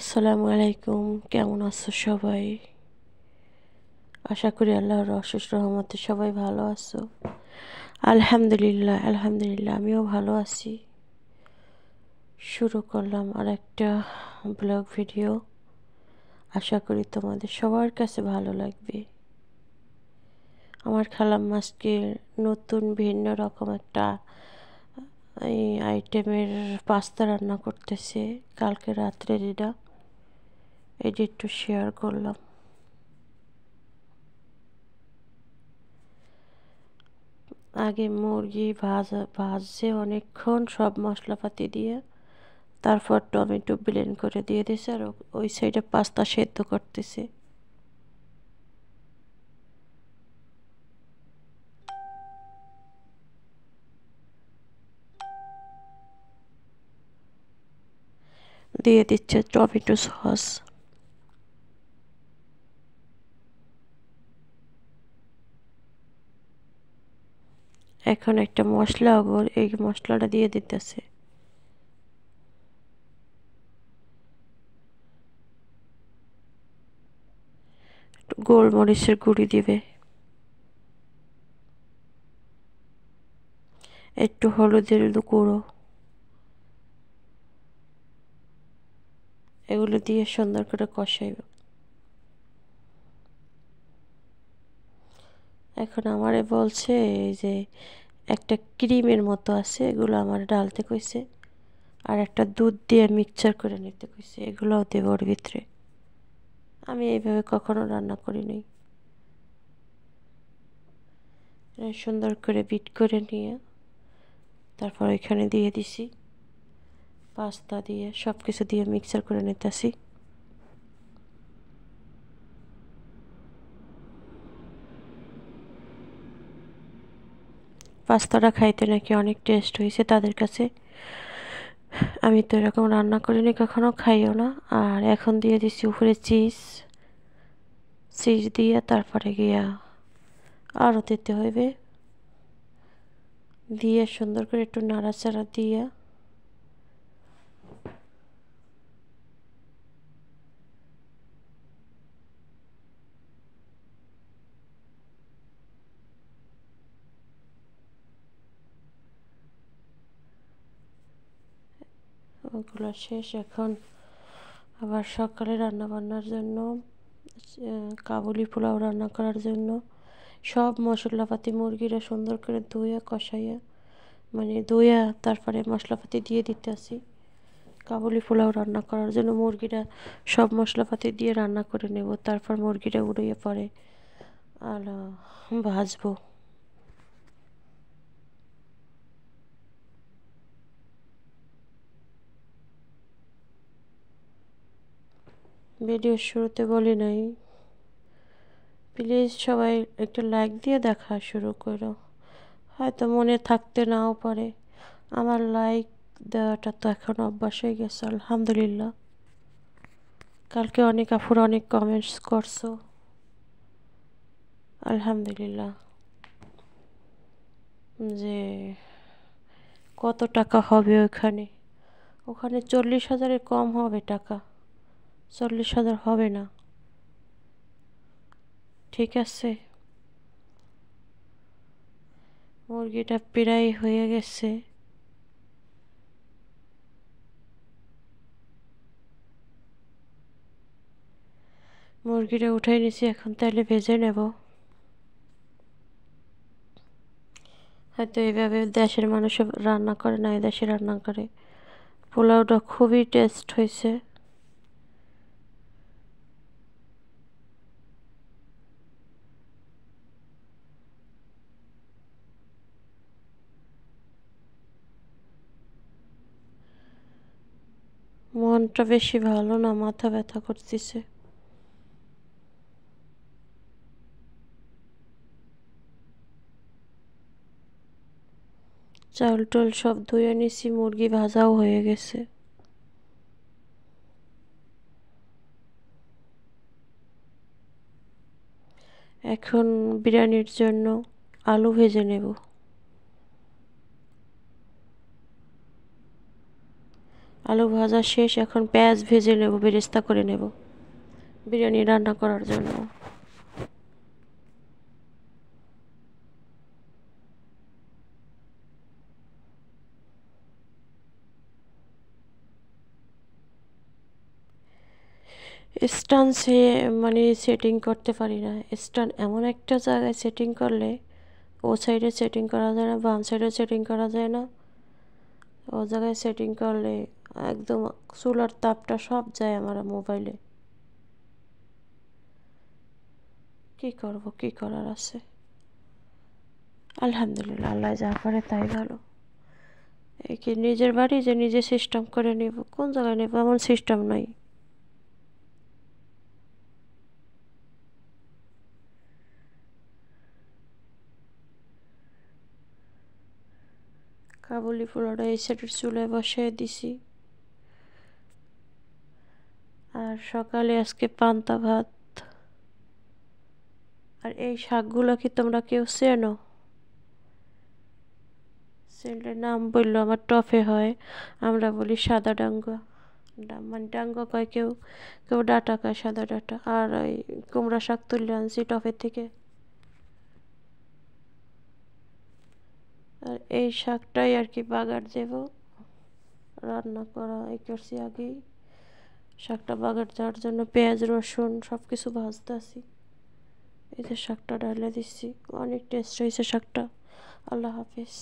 আসসালামু আলাইকুম, কেমন আছো সবাই? আশা করি আল্লাহর অশেষ রহমতে সবাই ভালো আছো। আলহামদুলিল্লাহ আলহামদুলিল্লাহ, আমিও ভালো আছি। শুরু করলাম আর একটা ব্লগ ভিডিও। আশা করি তোমাদের সবার কাছে ভালো লাগবে। আমার খালাম্মা আজকে নতুন ভিন্ন রকম একটা এই আইটেমের পাস্তা রান্না করতেছে। কালকে রাত্রের এটা একটু শেয়ার করলাম। আগে মুরগি ভাজছে অনেকক্ষণ সব মশলাপাতি দিয়ে, তারপর টমেটো ব্লেন্ড করে দিয়ে দিয়েছে, আর ওই সাইডে পাস্তা সেদ্ধ করতেছে। দিয়ে দিচ্ছে টমেটো সস। এখন একটা মশলা এই মশলাটা দিয়ে দিতেছে। গোলমরিচের গুঁড়ি দিবে, একটু হলুদের গুঁড়ো, এগুলো দিয়ে সুন্দর করে কষাইব। এখন আমারে বলছে এই যে একটা ক্রিমের মতো আছে, এগুলো আমার ডালতে কইছে, আর একটা দুধ দিয়ে মিক্সচার করে নিতে কইছে, এগুলোও দেব ওর ভিতরে। আমি এইভাবে কখনো রান্না করিনি। সুন্দর করে বিট করে নিয়ে তারপর এখানে দিয়ে দিছি, পাস্তা দিয়ে সব কিছু দিয়ে মিক্সচার করে নিতেছি। পাস্তাটা খাইতে নাকি অনেক টেস্ট হয়েছে তাদের কাছে। আমি তো এরকম রান্না করিনি, কখনো খাইও না। আর এখন দিয়ে দিছি উপরে চিজ। চিজ দিয়ে তারপরে গিয়া আরও দিতে হইবে, দিয়ে সুন্দর করে একটু নাড়াচাড়া দিয়ে ওগুলো শেষ। এখন আবার সকালে রান্না বান্নার জন্য কাবুলি পোলাও রান্না করার জন্য সব মশলাপাতি মুরগিরা সুন্দর করে ধুইয়া কষাইয়া, মানে ধুইয়া তারপরে মশলাপাতি দিয়ে দিতে আসি। কাবুলি পোলাও রান্না করার জন্য মুরগিটা সব মশলাপাতি দিয়ে রান্না করে নেব, তারপর মুরগিটা উড়িয়ে পরে আর ভাজবো। ভিডিওর শুরুতে বলি নাই, প্লিজ সবাই একটু লাইক দিয়ে দেখা শুরু করো। হয়তো মনে থাকতে নাও পারে, আমার লাইক দেওয়াটা তো এখন অভ্যাস হয়ে গেছে আলহামদুলিল্লাহ। কালকে অনেক আপুরা অনেক কমেন্টস করছো, আলহামদুলিল্লাহ, যে কত টাকা হবে ওখানে। ওখানে 40,000-এর কম হবে টাকা, 40,000 হবে না। ঠিক আছে, মুরগিটা প্রায় হয়ে গেছে। মুরগিটা উঠাই নিছি, এখন তাহলে ভেজে নেব। হয়তো এইভাবে দেশের মানুষ রান্না করে না, দেশে রান্না করে। পোলাওটা খুবই টেস্ট হয়েছে। মনটা বেশি ভালো না, মাথা ব্যথা করতেছে। চাউল টাউল সব ধুয়ে নিছি, মুরগি ভাজাও হয়ে গেছে। এখন বিরিয়ানির জন্য আলু ভেজে নেব। আলু ভাজা শেষ, এখন পেঁয়াজ ভেজে নেব, বেরেস্তা করে নেব বিরিয়ানি রান্না করার জন্য। স্ট্যান্ড মানে সেটিং করতে পারি না। স্ট্যান্ড এমন একটা জায়গায় সেটিং করলে ও সাইডে সেটিং করা যায় না, বাম সাইডে সেটিং করা যায় না। ও জায়গায় সেটিং করলে একদম চুলার তাপটা সব যায় আমার মোবাইলে। কি করব, কি করার আছে। আলহামদুলিল্লাহ, আল্লাহ যা করে তাই ভালো। এই কি নিজের বাড়ি যে নিজে সিস্টেম করে নেব, কোন জায়গায় নেব, এমন সিস্টেম নাই। কাবুলি পোলাওটা এই সাইডের চুলায় বসিয়ে দিছি। আর সকালে আজকে পান্তা ভাত। আর এই শাকগুলো কি তোমরা কেউ চেনো? চেনলে নাম বললো, আমার টফে হয়, আমরা বলি সাদা ডাঙ্গা। মানে ডাঙ্গা কয় কেউ, কেউ ডাঁটা কয়, সাদা ডাঁটা। আর ওই কুমড়া শাক তুললে আনছি টফের থেকে। আর এই শাকটাই আর কি বাগার দেব, রান্না করা এই করছি আগেই। শাকটা বাগার দেওয়ার জন্য পেঁয়াজ রসুন সব কিছু ভাজতেছি। এই যে শাকটা ডালে দিচ্ছি, অনেক টেস্ট হয়েছে শাকটা। আল্লাহ হাফিজ।